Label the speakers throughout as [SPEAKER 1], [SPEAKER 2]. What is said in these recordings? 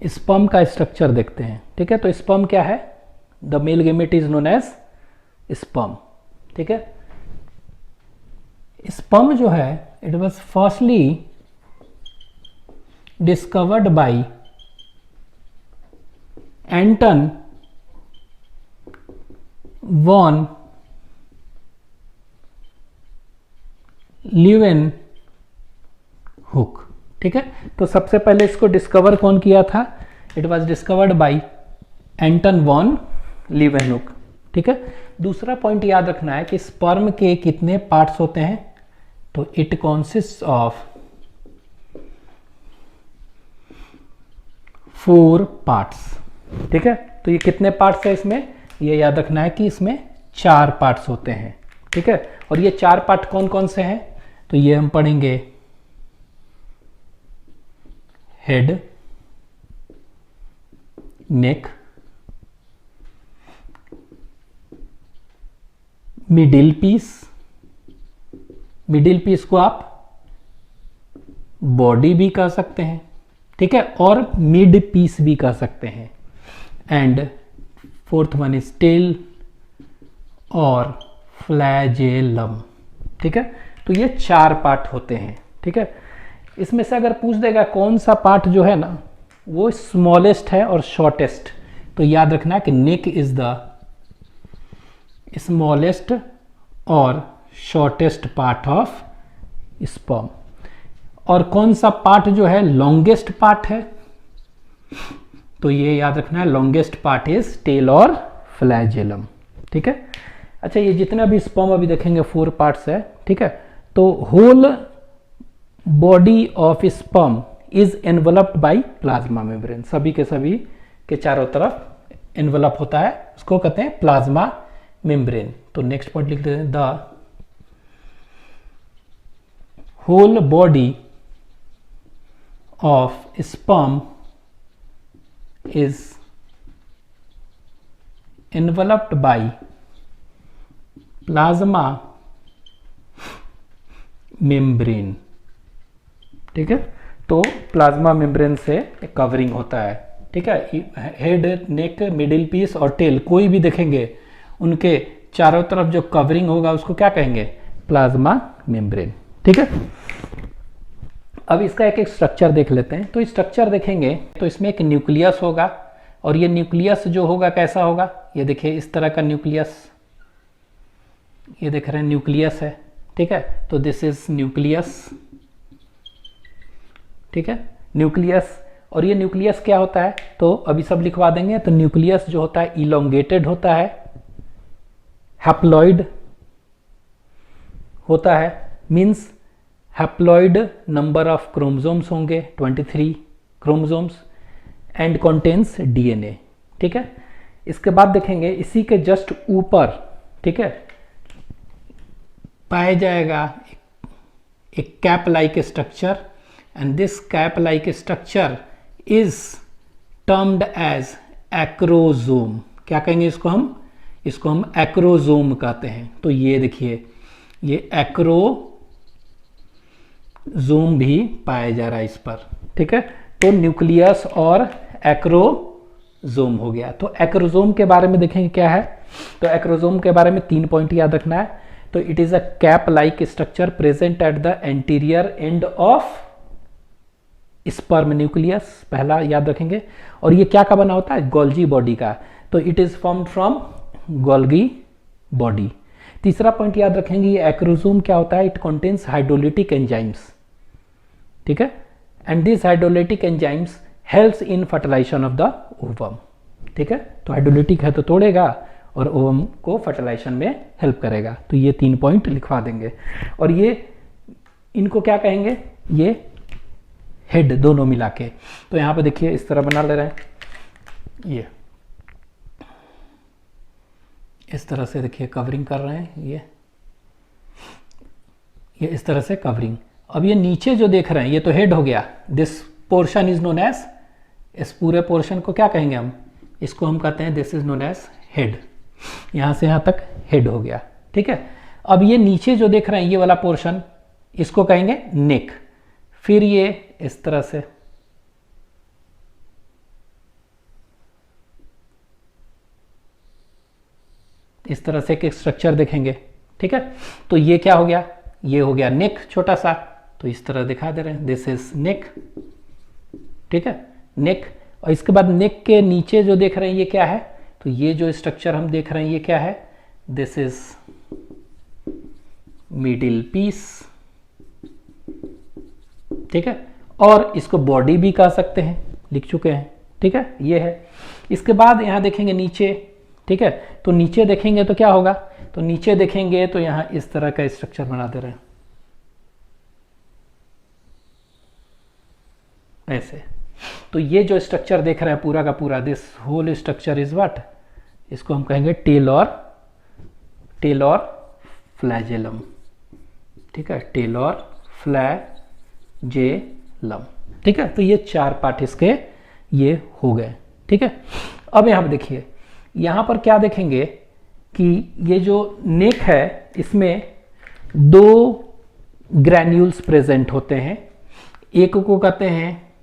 [SPEAKER 1] Sperm का structure देखते हैं। ठीक है, तो स्पर्म क्या है? The male gamete is known as sperm. ठीक है, स्पर्म जो है it was firstly discovered by Anton van Leeuwenhoek. ठीक है, तो सबसे पहले इसको डिस्कवर कौन किया था? It was discovered by Anton van Leeuwenhoek. ठीक है, दूसरा पॉइंट याद रखना है कि स्पर्म के कितने पार्ट्स होते हैं? तो इट कॉन्सिस्ट ऑफ 4 पार्ट्स। ठीक है, तो ये कितने पार्ट्स है इसमें? ये याद रखना है कि इसमें 4 पार्ट्स होते हैं। ठीक है, और ये 4 पार्ट कौन कौन से हैं? तो ये हम पढ़ेंगे हेड, नेक, मिडिल पीस। मिडिल पीस को आप बॉडी भी कह सकते हैं। ठीक है, और मिड पीस भी कह सकते हैं। And fourth one is tail और फ्लैजेलम। ठीक है, तो ये 4 पार्ट होते हैं। ठीक है, इसमें से अगर पूछ देगा कौन सा पार्ट जो है ना वो स्मॉलेस्ट है और शॉर्टेस्ट, तो याद रखना है कि नेक इज द स्मॉलेस्ट और शॉर्टेस्ट पार्ट ऑफ स्पर्म। और कौन सा पार्ट जो है लॉन्गेस्ट पार्ट है? तो ये याद रखना है लॉन्गेस्ट पार्ट इज टेल और फ्लैजेलम। ठीक है, अच्छा ये जितना भी स्पर्म अभी देखेंगे 4 पार्ट्स है। ठीक है, तो whole body of sperm is enveloped by plasma membrane. सभी के चारों तरफ एनवलप होता है, उसको कहते हैं प्लाज्मा मेम्ब्रेन। तो नेक्स्ट पॉइंट लिख देते हैं the whole body of sperm is enveloped by plasma membrane. ठीक है, तो प्लाज्मा मेम्ब्रेन से कवरिंग होता है। ठीक है, हेड, नेक, मिडिल पीस और टेल कोई भी देखेंगे उनके चारों तरफ जो कवरिंग होगा उसको क्या कहेंगे? Plasma membrane. ठीक है, अब इसका एक एक स्ट्रक्चर देख लेते हैं। तो स्ट्रक्चर देखेंगे तो इसमें एक न्यूक्लियस होगा, और ये न्यूक्लियस जो होगा कैसा होगा? ये देखिए इस तरह का न्यूक्लियस, ये देख रहे हैं न्यूक्लियस है। ठीक है, तो दिस इज न्यूक्लियस। ठीक है, न्यूक्लियस। और ये न्यूक्लियस क्या होता है? तो अभी सब लिखवा देंगे। तो न्यूक्लियस जो होता है इलोंगेटेड होता है, हैप्लॉइड होता है, means haploid number of chromosomes होंगे 23 क्रोमोसोम्स, एंड कंटेन्स डीएनए। ठीक है, इसके बाद देखेंगे इसी के जस्ट ऊपर, ठीक है, पाया जाएगा एक cap like structure, and this cap like structure is termed as acrosome. क्या कहेंगे इसको हम? इसको हम एक्रोजोम कहते हैं। तो ये देखिए ये एक्रोजोम भी पाया जा रहा है इस पर। ठीक है, तो न्यूक्लियस और एक्रोजोम हो गया। तो एक्रोजोम के बारे में देखेंगे क्या है। तो एक्रोजोम के बारे में 3 पॉइंट याद रखना है। तो it is a cap like structure present at the anterior end of sperm nucleus, पहला याद रखेंगे। और ये क्या का बना होता है? गोल्गी बॉडी का। तो it is formed from Golgi body. तीसरा पॉइंट याद रखेंगे ये एक्रोजोम क्या होता है? It contains hydrolytic enzymes. ठीक है, and this hydrolytic enzymes helps in fertilization of the ovum. ठीक है, तो हाइड्रोलिटिक है तो तोड़ेगा और ओवम को फर्टिलाइजेशन में हेल्प करेगा। तो ये 3 पॉइंट लिखवा देंगे। और ये इनको क्या कहेंगे? ये हेड दोनों मिला के। तो यहां पे देखिए इस तरह बना ले रहे हैं, ये इस तरह से देखिए कवरिंग कर रहे हैं, ये इस तरह से कवरिंग। अब ये नीचे जो देख रहे हैं ये तो हेड हो गया। This portion is known as, इस पूरे पोर्शन को क्या कहेंगे हम? इसको हम कहते हैं this is known as head. यहां से यहां तक हेड हो गया। ठीक है, अब ये नीचे जो देख रहे हैं ये वाला पोर्शन, इसको कहेंगे नेक। फिर ये इस तरह से, इस तरह से एक स्ट्रक्चर देखेंगे, ठीक है। तो ये क्या हो गया, ये हो गया नेक छोटा सा, तो इस तरह दिखा दे रहे हैं, दिस इज नेक, ठीक है, नेक। और इसके बाद नेक के नीचे जो देख रहे हैं ये क्या है, तो ये जो स्ट्रक्चर हम देख रहे हैं ये क्या है, दिस इज मिडिल पीस, ठीक है। और इसको बॉडी भी कह सकते हैं, लिख चुके हैं, ठीक है, ये है। इसके बाद यहां देखेंगे नीचे, ठीक है, तो नीचे देखेंगे तो क्या होगा, तो नीचे देखेंगे तो यहां इस तरह का स्ट्रक्चर बना दे रहे हैं ऐसे। तो ये जो स्ट्रक्चर देख रहे हैं पूरा का पूरा, this whole structure is what, इसको हम कहेंगे टेल और फ्लैजेलम, ठीक है, टेल और फ्लैजेलम, ठीक है। तो ये 4 पार्ट इसके ये हो गए, ठीक है। अब यहां पर देखिए, यहां पर क्या देखेंगे कि ये जो नेक है इसमें 2 ग्रैन्यूल्स प्रेजेंट होते हैं, एक को कहते हैं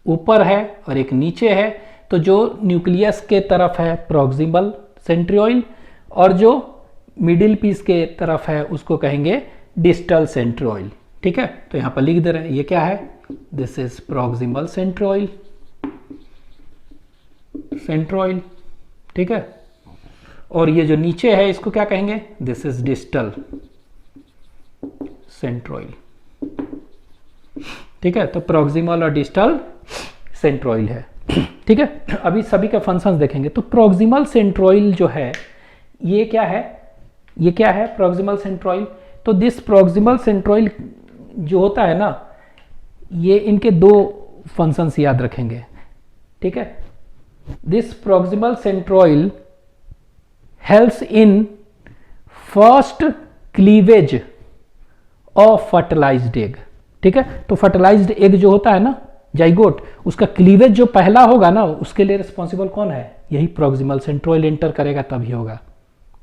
[SPEAKER 1] ऊपर है और एक नीचे है। तो जो न्यूक्लियस के तरफ है प्रॉक्सिमल सेंट्रियोइल और जो मिडिल पीस के तरफ है उसको कहेंगे डिस्टल सेंट्रियोइल, ठीक है। तो यहां पर लिख दे रहे हैं, ये क्या है, दिस इज प्रॉक्सिमल सेंट्रियोइल, ठीक है। और ये जो नीचे है इसको क्या कहेंगे, दिस इज डिस्टल सेंट्रियोइल, ठीक है। तो प्रॉक्सिमल और डिस्टल सेंट्रियोइल है, ठीक है। अभी सभी के फंक्शंस देखेंगे। तो प्रॉक्सिमल सेंट्रियोइल जो है ये क्या है, ये क्या है प्रॉक्सिमल सेंट्रियोइल। तो दिस प्रॉक्सिमल सेंट्रियोइल जो होता है ना, ये इनके 2 फंक्शंस याद रखेंगे, ठीक है। This proximal centriole helps in first cleavage of fertilized egg, ठीक है। तो फर्टिलाइज्ड एग जो होता है ना जाइगोट, उसका क्लीवेज जो पहला होगा ना उसके लिए रिस्पॉन्सिबल कौन है, यही प्रॉक्सिमल सेंट्रियोइल एंटर करेगा तभी होगा,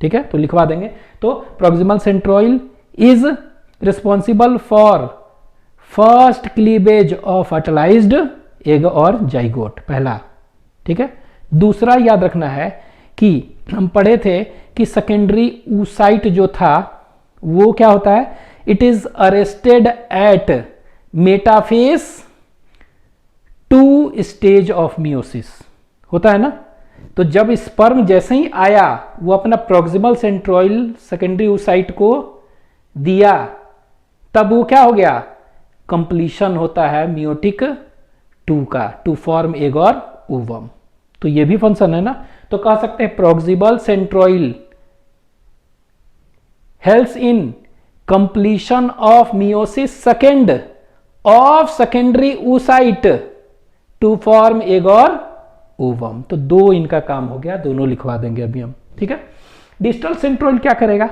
[SPEAKER 1] ठीक है। तो लिखवा देंगे, तो proximal centriole is responsible for first cleavage of fertilized egg और जाइगोट, पहला, ठीक है। दूसरा याद रखना है कि हम पढ़े थे कि सेकेंडरी oocyte जो था वो क्या होता है, it is arrested at metaphase 2 stage of meiosis, होता है ना। तो जब स्पर्म जैसे ही आया वो अपना प्रॉक्सिमल सेंट्रियोइल सेकेंडरी oocyte को दिया, तब वो क्या हो गया, कंप्लीशन होता है मियोटिक 2 का, टू फॉर्म एग और ओवम। तो ये भी फंक्शन है ना। तो कह सकते हैं proximal centriole helps in completion of meiosis second of secondary oocyte to form egg और ओवम। तो 2 इनका काम हो गया, दोनों लिखवा देंगे अभी हम, ठीक है। डिस्टल सेंट्रियोइल क्या करेगा,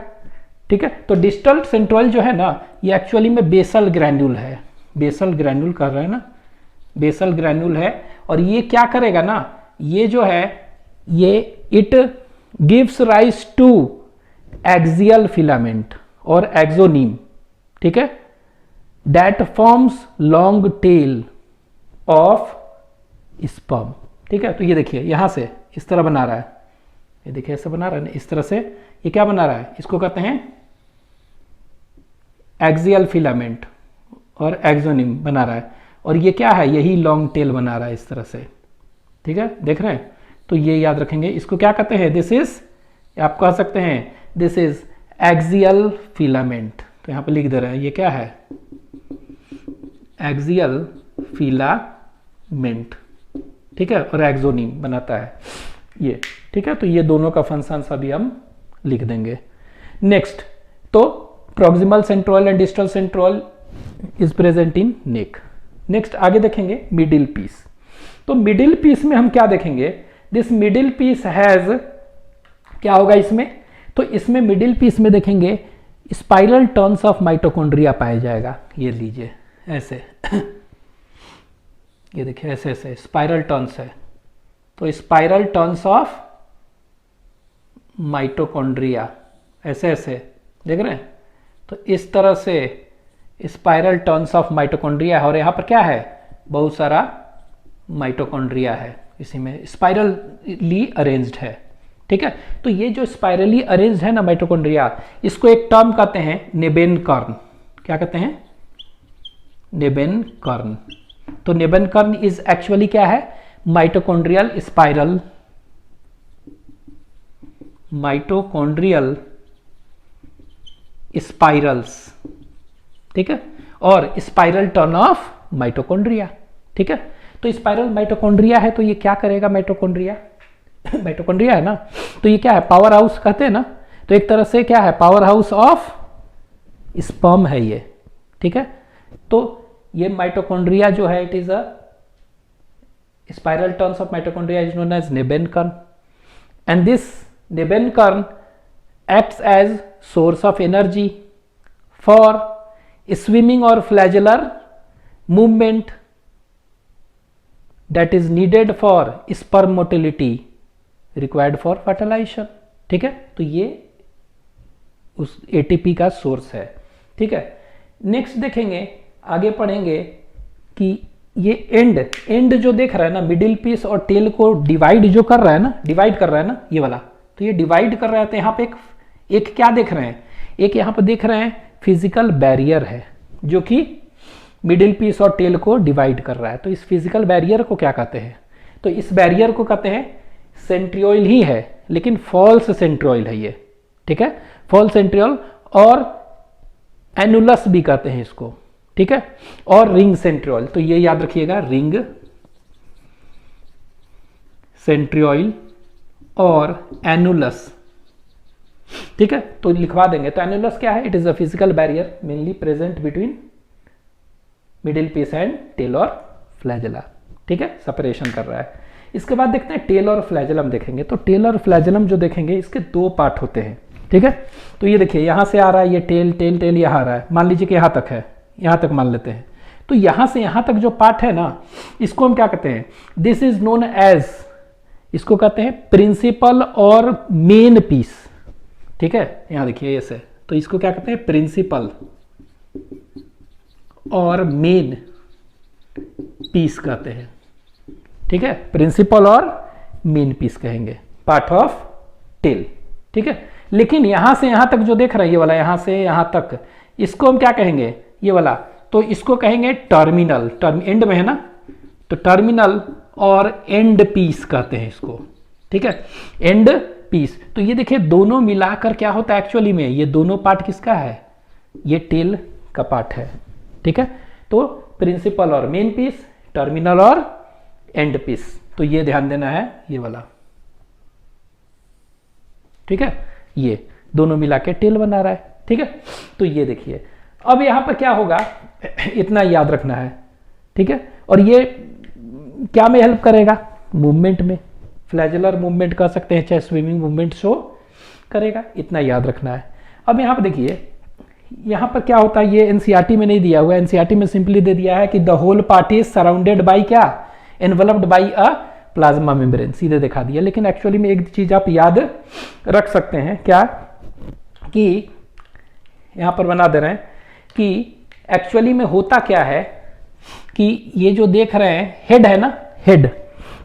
[SPEAKER 1] ठीक है। तो डिस्टल सेंट्रियोइल जो है ना ये एक्चुअली में बेसल ग्रैन्यूल है, बेसल ग्रैन्यूल कर रहे हैं ना, बेसल ग्रैन्यूल है। और ये क्या करेगा ना, ये जो है ये it gives rise to axial filament और एक्सोनीम, ठीक है, that forms long tail of sperm, ठीक है। तो ये देखिए यहां से इस तरह बना रहा है, ये देखिए ऐसे बना रहा है ना, इस तरह से ये क्या बना रहा है, इसको कहते हैं एक्सियल फिलामेंट और एक्सोनीम बना रहा है। और ये क्या है, यही लॉन्ग टेल बना रहा है इस तरह से, ठीक है, देख रहे हैं। तो ये याद रखेंगे, इसको क्या कहते हैं, दिस इज, आप कह सकते हैं दिस इज एक्सियल फिलामेंट। तो यहां पे लिख दे रहे हैं ये क्या है, एक्सियल फिलामेंट, ठीक है, और एक्सोनीम बनाता है ये, ठीक है। तो ये दोनों का फंक्शन अभी हम लिख देंगे। नेक्स्ट, तो proximal centriole and distal centriole is present in neck. Next आगे देखेंगे मिडिल पीस। तो मिडिल पीस में हम क्या देखेंगे, दिस मिडिल पीस हैज, क्या होगा इसमें, तो इसमें मिडिल पीस में देखेंगे स्पाइरल टर्न्स ऑफ माइटोकॉन्ड्रिया पाया जाएगा। ये लीजिए ऐसे ये देखिए ऐसे ऐसे स्पाइरल टर्न्स है, तो स्पाइरल टर्न्स ऑफ माइटोकॉन्ड्रिया ऐसे ऐसे देख रहे हैं। तो इस तरह से स्पाइरल टर्न्स ऑफ माइटोकॉन्ड्रिया है और यहाँ पर क्या है, बहुत सारा माइटोकॉन्ड्रिया है, इसी में स्पाइरली अरेंज्ड है, ठीक है। तो ये जो स्पाइरली अरेंज्ड है ना माइटोकॉन्ड्रिया, इसको एक टर्म कहते हैं नेबेनकर्न। क्या कहते हैं? नेबेनकर्न। तो नेबेनकर्न इज एक्चुअली क्या है? माइटोकॉन्ड्रियल स्पाइरल, माइटोकॉन्ड्रियल स्पाइरल्स, ठीक है, और स्पाइरल टर्न ऑफ माइटोकॉन्ड्रिया, ठीक है। तो स्पाइरल माइटोकॉन्ड्रिया है, तो ये क्या करेगा? माइटोकॉन्ड्रिया माइटोकॉन्ड्रिया है ना, तो ये क्या है? पावर हाउस कहते हैं ना, तो एक तरह से क्या है? पावर हाउस ऑफ स्पर्म है ये, ठीक है। तो ये माइटोकॉन्ड्रिया जो है, it is a spiral turns of mitochondria is known as nebenkern, and this nebenkern acts as source of energy for swimming or flagellar movement that is needed for sperm motility required for fertilization, ठीक है। तो ये उस ATP का source है, ठीक है। Next देखेंगे, आगे पढ़ेंगे कि ये एंड जो देख रहा है ना, मिडिल पीस और टेल को डिवाइड जो कर रहा है ना, डिवाइड कर रहा है ना ये वाला, तो ये डिवाइड कर रहा है। तो यहाँ पे एक क्या देख रहे हैं? एक यहाँ पर देख रहे हैं फिजिकल बैरियर है जो कि मिडिल पीस और टेल को डिवाइड कर रहा है। तो इस फिजिकल बैरियर को क्या कहते हैं? तो इस बैरियर को कहते हैं सेंट्रियोल ही है, लेकिन फॉल्स सेंट्रियोल है ये, ठीक है, फॉल्स सेंट्रियोल, और एनुलस भी कहते हैं इसको, ठीक है, और रिंग सेंट्रियोल। तो ये याद रखिएगा, रिंग सेंट्रियोल और एनुलस, ठीक है। तो लिखवा देंगे। तो एनुलस क्या है? It is a physical barrier mainly present between middle piece and tail और फ्लैजेला, ठीक है, सेपरेशन कर रहा है। इसके बाद देखते हैं टेल और फ्लैजेलम देखेंगे। तो टेल और फ्लैजेलम जो देखेंगे, इसके दो पार्ट होते हैं, ठीक है। तो ये देखिए, यहां से आ रहा है ये टेल, टेल टेल यहां आ रहा है, मान लीजिए कि यहां तक है, यहां तक मान लेते हैं। तो यहां से यहां तक जो पार्ट है ना, इसको हम क्या कहते हैं? दिस इज नोन एज, इसको कहते हैं प्रिंसिपल और मेन पीस, ठीक है। यहां देखिए ऐसे, तो इसको क्या कहते हैं? प्रिंसिपल और मेन पीस कहते हैं, ठीक है। प्रिंसिपल और मेन पीस कहेंगे, पार्ट ऑफ टेल, ठीक है। लेकिन यहां से यहां तक जो देख रहे हैं ये वाला, यहां से यहां तक, इसको हम क्या कहेंगे? ये वाला, तो इसको कहेंगे टर्मिनल, एंड में है ना, तो टर्मिनल और एंड पीस कहते हैं इसको, ठीक है, एंड पीस। तो ये देखिए, दोनों मिलाकर क्या होता है एक्चुअली में? ये दोनों पार्ट किसका है? ये टेल का पार्ट है, ठीक है। तो प्रिंसिपल और मेन पीस, टर्मिनल और एंड पीस, तो ये ध्यान देना है, ये वाला, ठीक है। ये दोनों मिला के टेल बना रहा है, ठीक है। तो ये देखिए, अब यहां पर क्या होगा, इतना याद रखना है, ठीक है। और ये क्या में हेल्प करेगा? मूवमेंट में, फ्लैजेलर मूवमेंट कर सकते हैं, चाहे स्विमिंग मूवमेंट शो करेगा, इतना याद रखना है। अब यहां पर देखिए, यहां पर क्या होता है, ये एनसीईआरटी में नहीं दिया हुआ है, एनसीईआरटी में सिंपली दे दिया है कि the whole part is surrounded by क्या? Enveloped by a plasma membrane, सीधे दिखा दिया। लेकिन एक्चुअली में एक चीज आप याद रख सकते हैं, क्या? कि यहां पर बना दे रहे हैं कि एक्चुअली में होता क्या है कि ये जो देख रहे हैं हेड है ना, हेड,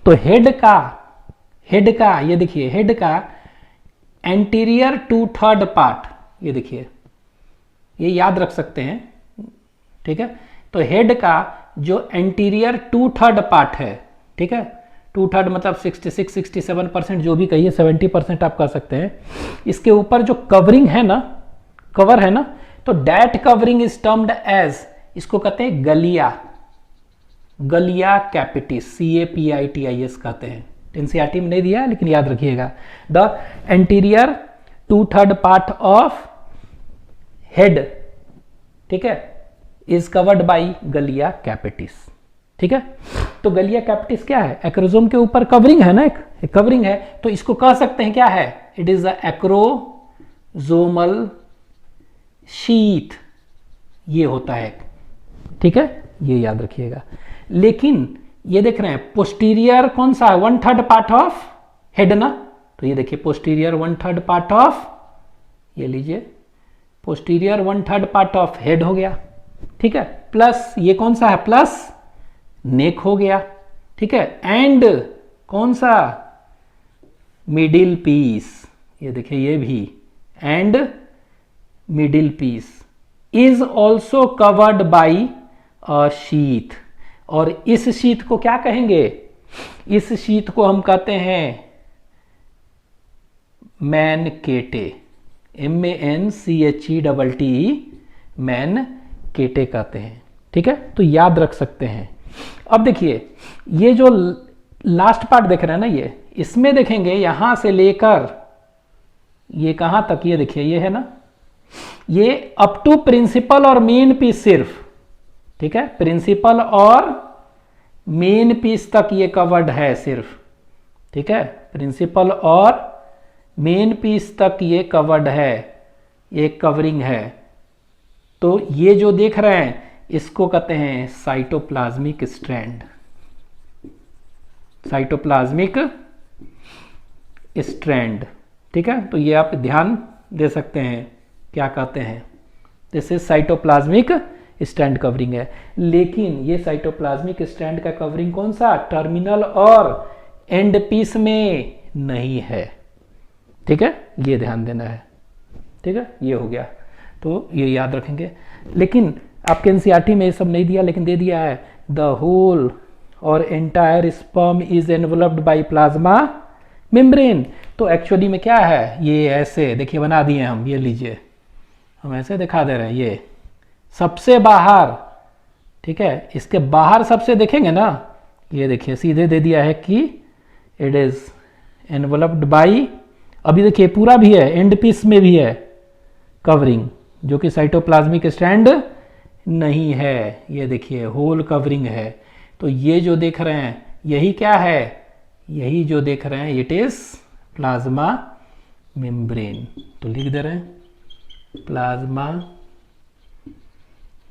[SPEAKER 1] तो हेड का ये देखिए, हेड का एंटीरियर 2/3 पार्ट, ये देखिए, ये याद रख सकते हैं, ठीक है। तो हेड का जो एंटीरियर 2/3 पार्ट है, ठीक है, 2/3 मतलब 66-67%, जो भी कहिए, 70% आप कह सकते हैं। इसके ऊपर जो कवरिंग है ना, कवर है ना, तो that covering is termed as, इसको कहते हैं गलिया, गलिया कैपिटिस, CAPITIS कहते हैं। एनसीईआरटी में नहीं दिया लेकिन याद रखिएगा, the anterior 2/3 part of head, ठीक है, इज कवर्ड बाई गलिया कैपिटिस, ठीक है। तो गलिया कैपिटिस क्या है? एक्रोजोम के ऊपर कवरिंग है ना, एक कवरिंग है, तो इसको कह सकते हैं क्या है? It is a acrosomal sheath, ये होता है, ठीक है, ये याद रखिएगा। लेकिन ये देख रहे हैं पोस्टीरियर कौन सा है? 1/3 पार्ट ऑफ हेड ना, तो ये देखिए पोस्टीरियर 1/3 पार्ट ऑफ, ये लीजिए पोस्टीरियर 1/3 पार्ट ऑफ हेड हो गया, ठीक है, प्लस ये कौन सा है? प्लस नेक हो गया, ठीक है, एंड कौन सा? मिडिल पीस, ये देखिए ये भी, and middle piece is also covered by a sheath. और इस शीथ को क्या कहेंगे? इस शीथ को हम कहते हैं मैनकेटे, MANCHETT, मैनकेटे कहते हैं। ठीक है, तो याद रख सकते हैं। अब देखिए ये जो लास्ट पार्ट देख रहे हैं ना, ये इसमें देखेंगे यहां से लेकर ये कहां तक, ये देखिए ये है ना, ये अप टू प्रिंसिपल और मेन पीस सिर्फ। ठीक है, प्रिंसिपल और मेन पीस तक ये कवर्ड है सिर्फ। ठीक है, प्रिंसिपल और मेन पीस तक ये कवर्ड है, ये कवरिंग है। तो ये जो देख रहे हैं इसको कहते हैं साइटोप्लाज्मिक स्ट्रैंड, साइटोप्लाज्मिक स्ट्रैंड। ठीक है, तो ये आप ध्यान दे सकते हैं क्या कहते हैं, जैसे साइटोप्लाज्मिक स्ट्रैंड कवरिंग है। लेकिन ये साइटोप्लाज्मिक स्ट्रैंड का कवरिंग कौन सा, टर्मिनल और एंड पीस में नहीं है। ठीक है, ये ध्यान देना है। ठीक है, ये हो गया, तो ये याद रखेंगे। लेकिन आपके एनसीईआरटी में ये सब नहीं दिया, लेकिन दे दिया है द होल और entire sperm is enveloped by plasma membrane. तो एक्चुअली में क्या है, ये ऐसे देखिए बना दिए हम, ये लीजिए हम ऐसे दिखा दे रहे हैं, ये सबसे बाहर। ठीक है, इसके बाहर सबसे देखेंगे ना, ये देखिए सीधे दे दिया है कि इट इज एनवलप्ड बाय, अभी देखिए पूरा भी है, एंड पीस में भी है कवरिंग, जो कि साइटोप्लाज्मिक स्ट्रैंड नहीं है। ये देखिए होल कवरिंग है। तो ये जो देख रहे हैं यही क्या है, यही जो देख रहे हैं इट इज प्लाज्मा मेम्ब्रेन। तो लिख दे रहे हैं प्लाज्मा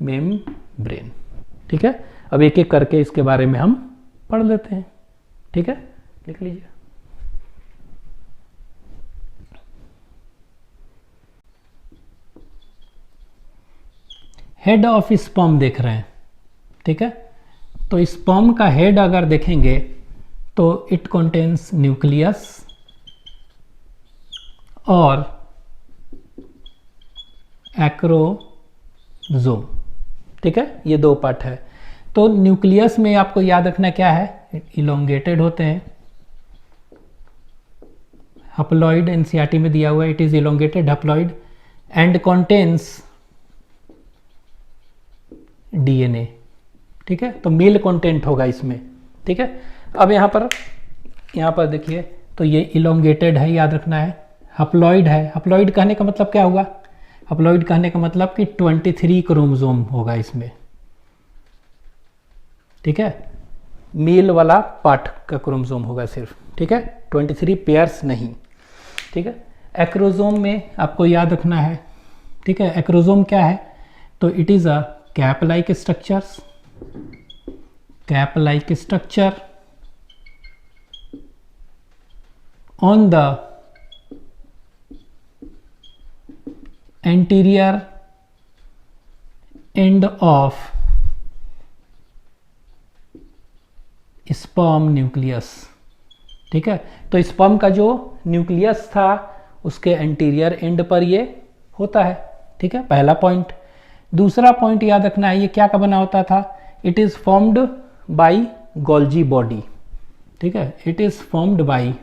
[SPEAKER 1] मेम्ब्रेन। ठीक है, अब एक एक करके इसके बारे में हम पढ़ लेते हैं। ठीक है, लिख लीजिए। हेड ऑफ स्पर्म देख रहे हैं। ठीक है, तो स्पर्म का हेड अगर देखेंगे तो इट कंटेन्स न्यूक्लियस और एक्रोजोम। ठीक है, ये दो पार्ट है। तो न्यूक्लियस में आपको याद रखना क्या है, इलोंगेटेड होते हैं। हप्लॉइड एनसीईआरटी में दिया हुआ है, it is elongated haploid and contains DNA. ठीक है, तो मेल कंटेंट होगा इसमें। ठीक है, अब यहाँ पर देखिए, तो ये इलोंगेटेड है, याद रखना है। हप्लॉइड है, हप्लॉइड कहने का मतलब क्या हुआ, हप्लॉइड कहने का मतलब कि 23 क्रोमोसोम होगा इसमें। ठीक है, मेल वाला पार्ट का क्रोमोसोम होगा सिर्फ। ठीक है, 23 पेयर्स नहीं। ठीक है, एक्रोजोम में आपको याद रखना है। ठीक है, एक्रोजोम क्या है, तो it is a cap like structures, cap like structure on the anterior end of sperm nucleus। ठीक है, तो स्पर्म का जो न्यूक्लियस था उसके एंटीरियर एंड पर ये होता है। ठीक है, पहला पॉइंट। दूसरा पॉइंट याद रखना है, ये क्या का बना होता था, it is formed by Golgi body. ठीक है, it is formed by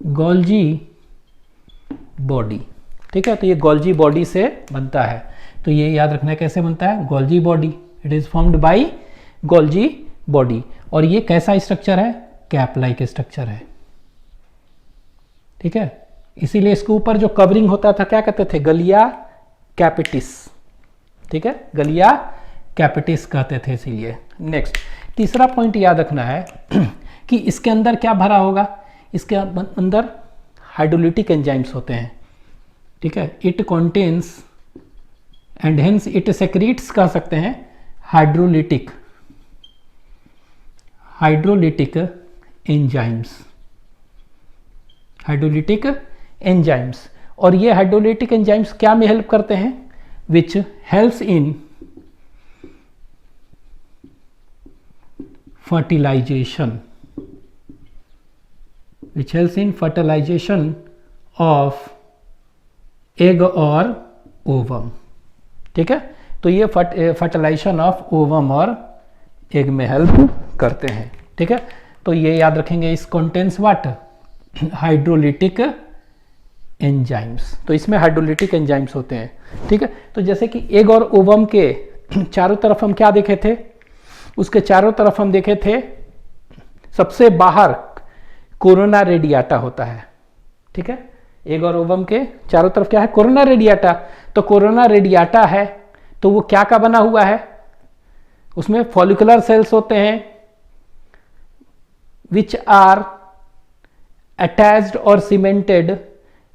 [SPEAKER 1] Golgi body. ठीक है, तो ये गोल्जी बॉडी से बनता है। तो ये याद रखना है कैसे बनता है, Golgi body, it is formed by Golgi body. और ये कैसा स्ट्रक्चर है, कैप लाइक स्ट्रक्चर है। ठीक है, इसीलिए इसके ऊपर जो कवरिंग होता था क्या कहते थे, गलिया कैपिटिस। ठीक है, गलिया कैपिटिस कहते थे इसीलिए। नेक्स्ट, तीसरा पॉइंट याद रखना है कि इसके अंदर क्या भरा होगा, इसके अंदर हाइड्रोलिटिक एंजाइम्स होते हैं। ठीक है, it contains and hence it secretes कह सकते हैं हाइड्रोलिटिक एंजाइम्स, हाइड्रोलिटिक एंजाइम्स। और ये हाइड्रोलिटिक एंजाइम्स क्या में हेल्प करते हैं, विच helps in fertilization, which helps in fertilization of egg और ovum। ठीक है, तो ये फर्टिलाइजेशन ऑफ ओवम और एग में हेल्प करते हैं। ठीक है, तो ये याद रखेंगे। इस कंटेंस व्हाट, हाइड्रोलिटिक एंजाइम्स। तो इसमें हाइड्रोलिटिक एंजाइम्स होते हैं। ठीक है, तो जैसे कि एग और ओवम के चारों तरफ हम क्या देखे थे, उसके चारों तरफ हम देखे थे सबसे बाहर कोरोना रेडियाटा होता है। ठीक है, एग और ओवम के चारों तरफ क्या है, कोरोना रेडियाटा। तो कोरोना रेडियाटा है तो वो क्या का बना हुआ है, उसमें फॉलिकुलर सेल्स होते हैं विच आर अटैच्ड और cemented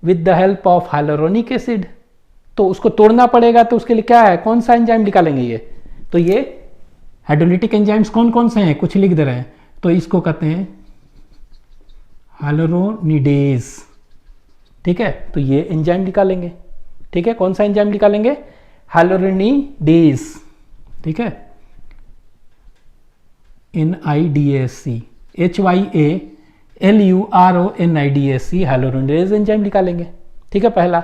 [SPEAKER 1] with the help of hyaluronic acid. तो उसको तोड़ना पड़ेगा, तो उसके लिए क्या है, कौन सा एंजाइम निकालेंगे ये, तो ये हाइड्रोलिटिक एंजाइम्स कौन कौन से हैं, कुछ लिख दे रहे हैं। तो इसको कहते हैं हाइलुरोनिडेज। ठीक है, तो ये एंजाइम निकालेंगे। ठीक है, कौन सा एंजाइम निकालेंगे, हाइलुरोनिडेज। ठीक है, NIDAC, HYALURONIDAC, हाइलुरोनिडेज एंजाइम निकालेंगे। ठीक है, पहला।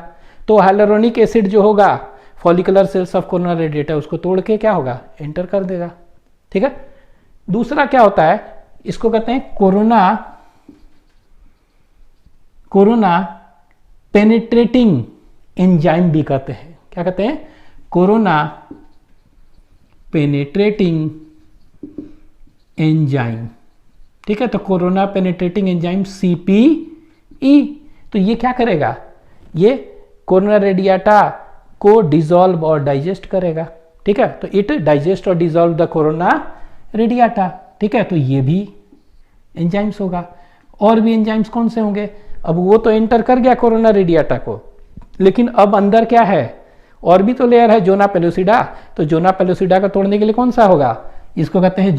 [SPEAKER 1] तो हाइलुरोनिक एसिड जो होगा follicular cells of corona radiata, उसको तोड़ के क्या होगा, एंटर कर देगा। ठीक है, दूसरा क्या होता है, इसको कहते हैं कोरोना पेनिट्रेटिंग एंजाइम भी कहते हैं। क्या कहते हैं, कोरोना पेनिट्रेटिंग एंजाइम। ठीक है, तो कोरोना पेनिट्रेटिंग एंजाइम CPE। तो ये क्या करेगा, ये कोरोना रेडियाटा को डिसॉल्व और डाइजेस्ट करेगा। ठीक है, तो इट डाइजेस्ट और डिसॉल्व द कोरोना रेडियाटा। ठीक है, तो ये भी एंजाइम्स होगा। और भी एंजाइम्स कौन से होंगे, अब वो तो एंटर कर गया कोरोना रेडियाटा को, लेकिन अब अंदर क्या है, और भी तो लेयर है, जोना पेलुसिडा। तो जोना पेलुसिडा को तोड़ने के लिए कौन सा होगा, इसको कहते हैं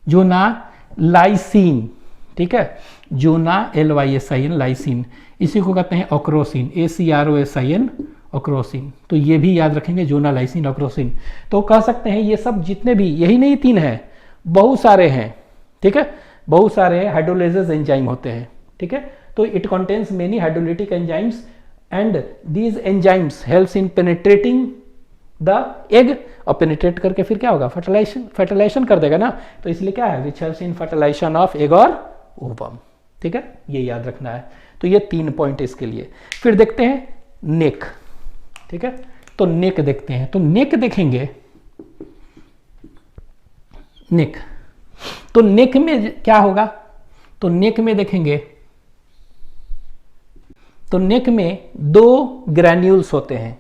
[SPEAKER 1] जोना लाइसिन। ठीक है, जोना LYSIN, लाइसिन। इसी को कहते हैं ऑक्रोसिन, ACROSIN, ऑक्रोसिन। तो ये भी याद रखेंगे, जोना लाइसिन ऑक्रोसिन। तो कह सकते हैं ये सब जितने भी, यही नहीं 3 हैं, बहुत सारे हैं। ठीक है, बहुत सारे हाइड्रोलाइजेज एंजाइम होते हैं। ठीक है, तो it contains many hydrolytic enzymes and these enzymes helps in penetrating the egg, और पेनिट्रेट करके फिर क्या होगा, फर्टिलाइजेशन कर देगा ना। तो इसलिए क्या है, which helps in fertilization of egg और ओवम। ठीक है, ये याद रखना है। तो ये 3 पॉइंट इसके लिए। फिर देखते हैं नेक। ठीक है, तो नेक देखते हैं। तो नेक देखेंगे, नेक, तो नेक में क्या होगा, तो नेक में देखेंगे, तो नेक में 2 ग्रैन्यूल्स होते हैं।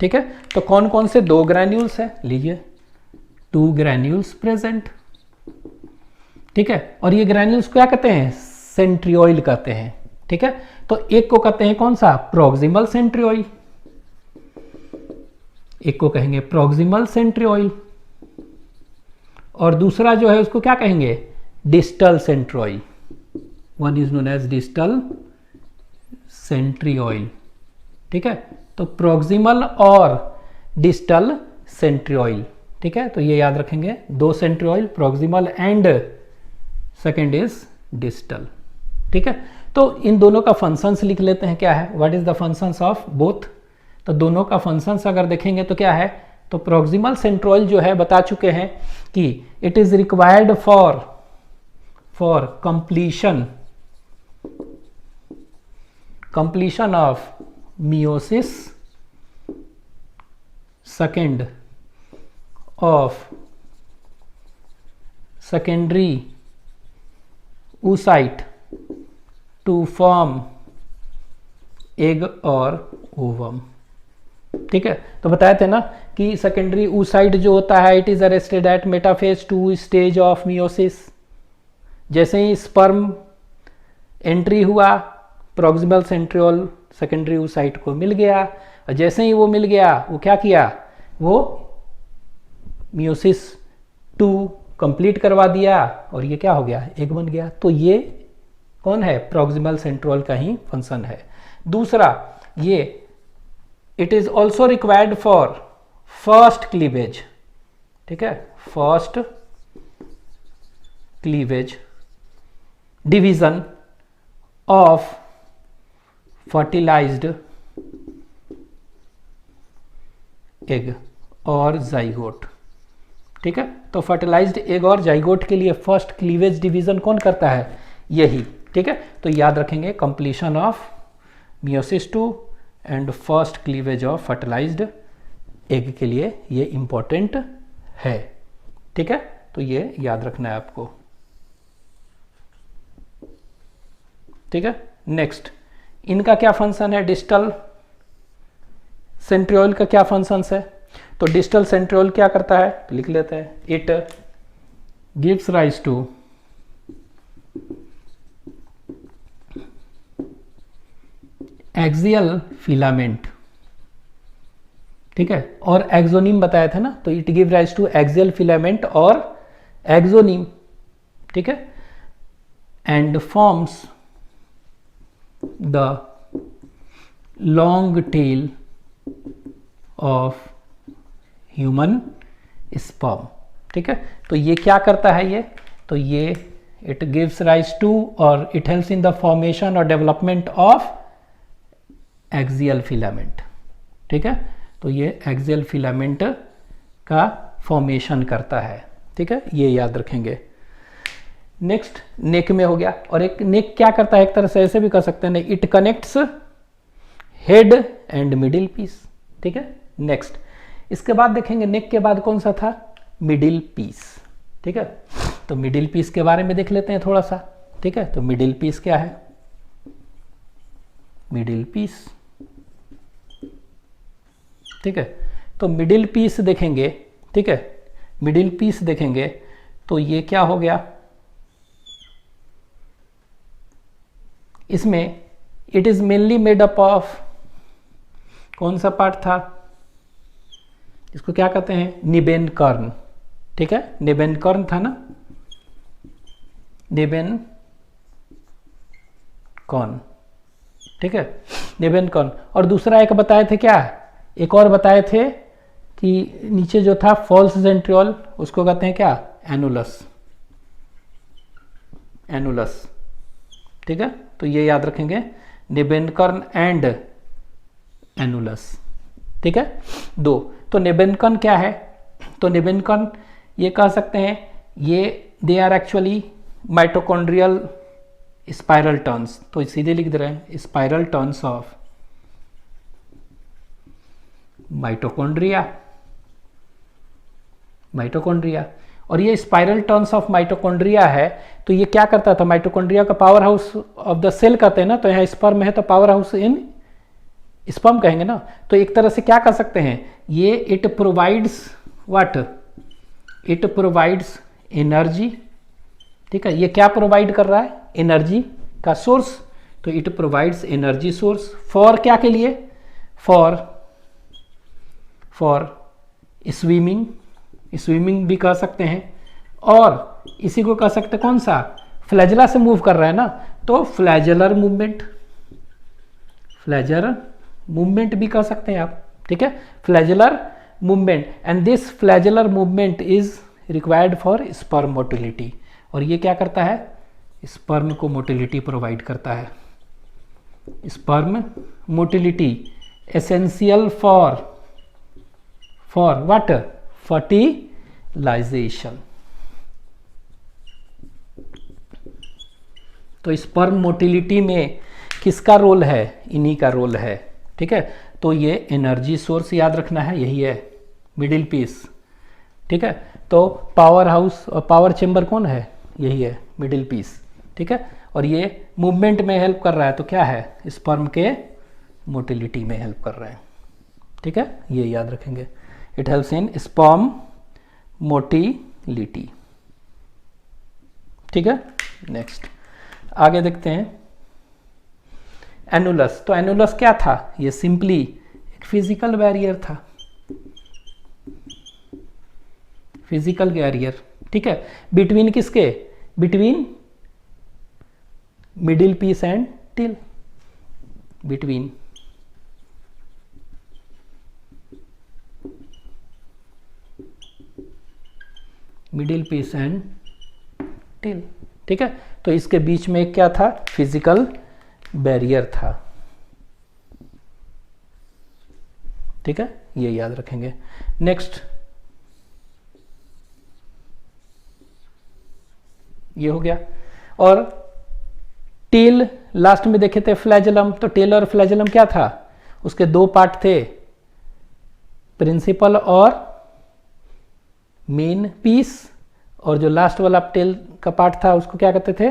[SPEAKER 1] ठीक है, तो कौन कौन से 2 ग्रैन्यूल्स है, लीजिए 2 ग्रैन्यूल्स प्रेजेंट। ठीक है, और ये ग्रैन्यूल्स क्या कहते हैं, सेंट्रियोइल कहते हैं। ठीक है, तो एक को कहते हैं कौन सा, प्रॉक्सिमल सेंट्रियोइल, एक को कहेंगे प्रॉक्सिमल सेंट्रियोइल, और दूसरा जो है उसको क्या कहेंगे, distal centriole. One is known as distal centriole. ठीक है, तो प्रॉक्सिमल और डिस्टल सेंट्रियोइल। ठीक है, तो ये याद रखेंगे, 2 centriole, proximal and second is distal. ठीक है, तो इन दोनों का फंक्शंस लिख लेते हैं, क्या है, what is the functions of both. तो दोनों का फंक्शंस अगर देखेंगे तो क्या है, तो प्रॉक्सिमल सेंट्रियोइल जो है बता चुके हैं कि it is required for completion of meiosis, second of secondary oocyte to form egg और ovum। ठीक है, तो बताए थे ना कि सेकेंडरी oocyte जो होता है, it is arrested at metaphase 2 stage of meiosis. जैसे ही स्पर्म एंट्री हुआ, प्रॉक्सिमल सेंट्रियोल सेकेंडरी oocyte को मिल गया, और जैसे ही वो मिल गया, वो क्या किया, वो मियोसिस 2 कंप्लीट करवा दिया, और ये क्या हो गया, एग बन गया। तो ये कौन है, प्रॉक्सिमल सेंट्रियोल का ही फंक्शन है। दूसरा, ये it is also required for first cleavage. ठीक है, first cleavage division of fertilized egg और जाइगोट। ठीक है, तो फर्टिलाइज्ड एग और जाइगोट के लिए फर्स्ट क्लीवेज डिवीजन कौन करता है? यही। ठीक है, तो याद रखेंगे completion of meiosis 2 and first cleavage of fertilized egg के लिए ये इंपॉर्टेंट है। ठीक है, तो ये याद रखना है आपको। ठीक है, नेक्स्ट इनका क्या फंक्शन है? डिस्टल सेंट्रियोल का क्या फंक्शन है? तो डिस्टल सेंट्रियोल क्या करता है? तो लिख लेते हैं, it gives rise to axial filament. ठीक है, और एक्सोनिम बताया था ना, तो it give rise to axial filament और एक्सोनिम। ठीक है, and forms the long tail of human sperm. ठीक है, तो ये क्या करता है? ये तो ये इट गिव्स राइज टू और it helps in the formation और डेवलपमेंट ऑफ एक्सियल फिलामेंट। ठीक है, तो ये एक्सियल फिलामेंट का फॉर्मेशन करता है। ठीक है, ये याद रखेंगे। नेक्स्ट नेक में हो गया, और एक नेक क्या करता है? एक तरह से ऐसे भी कर सकते हैं, it connects head and middle piece. ठीक है, नेक्स्ट इसके बाद देखेंगे नेक के बाद कौन सा था? Middle piece. ठीक है, तो मिडिल पीस के बारे में देख लेते हैं थोड़ा सा। ठीक है, तो मिडिल पीस क्या है? Middle piece. ठीक है, तो मिडिल पीस देखेंगे। ठीक है, मिडिल पीस देखेंगे तो ये क्या हो गया? इसमें it is mainly made up of कौन सा पार्ट था? इसको क्या कहते हैं? निबेन कर्न। ठीक है, निबेन कर्न था ना, निबेन कॉर्न। ठीक है, निबेन कॉर्न। और दूसरा एक बताए थे क्या? एक और बताए थे कि नीचे जो था फॉल्स सेंट्रियोल, उसको कहते हैं क्या? एनुलस। एनुलस। ठीक है, तो ये याद रखेंगे, निबेनकर्न एंड एनुलस। ठीक है, दो। तो निबेनकर्न क्या है? तो निबेनकर्न ये कह सकते हैं, ये they are actually mitochondrial spiral turns. तो सीधे लिख दे रहे हैं, spiral turns of mitochondria. Mitochondria, और ये स्पाइरल टर्न्स ऑफ माइटोकॉन्ड्रिया है। तो ये क्या करता था? माइटोकॉन्ड्रिया का power house of the cell कहते हैं ना, तो यहाँ स्पर्म है तो पावर हाउस इन स्पर्म कहेंगे ना। तो एक तरह से क्या कर सकते हैं? ये it provides what? It provides energy. ठीक है, ये क्या प्रोवाइड कर रहा है? एनर्जी का सोर्स। तो it provides energy source for क्या के लिए? For swimming. स्विमिंग भी कह सकते हैं, और इसी को कह सकते हैं कौन सा? फ्लैजला से मूव कर रहा है ना, तो फ्लैजलर मूवमेंट। फ्लैजलर मूवमेंट भी कह सकते हैं आप। ठीक है, flagellar movement, and this flagellar movement is required for sperm motility. और ये क्या करता है? स्पर्म को मोटिलिटी प्रोवाइड करता है। Sperm motility essential for what? Fertilization. तो स्पर्म मोटिलिटी में किसका रोल है? इन्हीं का रोल है। ठीक है, तो ये एनर्जी सोर्स याद रखना है, यही है मिडिल पीस। ठीक है, तो पावर हाउस और पावर चेंबर कौन है? यही है मिडिल पीस। ठीक है, और ये मूवमेंट में हेल्प कर रहा है, तो क्या है? स्पर्म के मोटिलिटी में हेल्प कर रहा है। ठीक है, ये याद रखेंगे, it helps in sperm motility. ठीक है, नेक्स्ट आगे देखते हैं एनुलस। तो एनुलस क्या था? ये सिंपली एक फिजिकल बैरियर था। Physical barrier. ठीक है, बिटवीन किसके? Between middle piece and tail. Between middle piece and tail. ठीक है, तो इसके बीच में क्या था, फिजिकल बैरियर था। ठीक है, ये याद रखेंगे। नेक्स्ट, ये हो गया। और टेल लास्ट में देखे थे फ्लैजलम, तो टेल और फ्लैजलम क्या था, उसके दो पार्ट थे, प्रिंसिपल और मेन पीस, और जो लास्ट वाला टेल का पार्ट था उसको क्या कहते थे,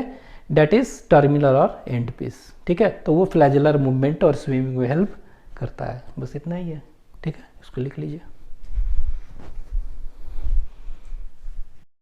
[SPEAKER 1] डेट इज टर्मिनल और एंड पीस। ठीक है, तो वो फ्लैजुलर मूवमेंट और स्विमिंग में हेल्प करता है। बस इतना ही है। ठीक है, इसको लिख लीजिए।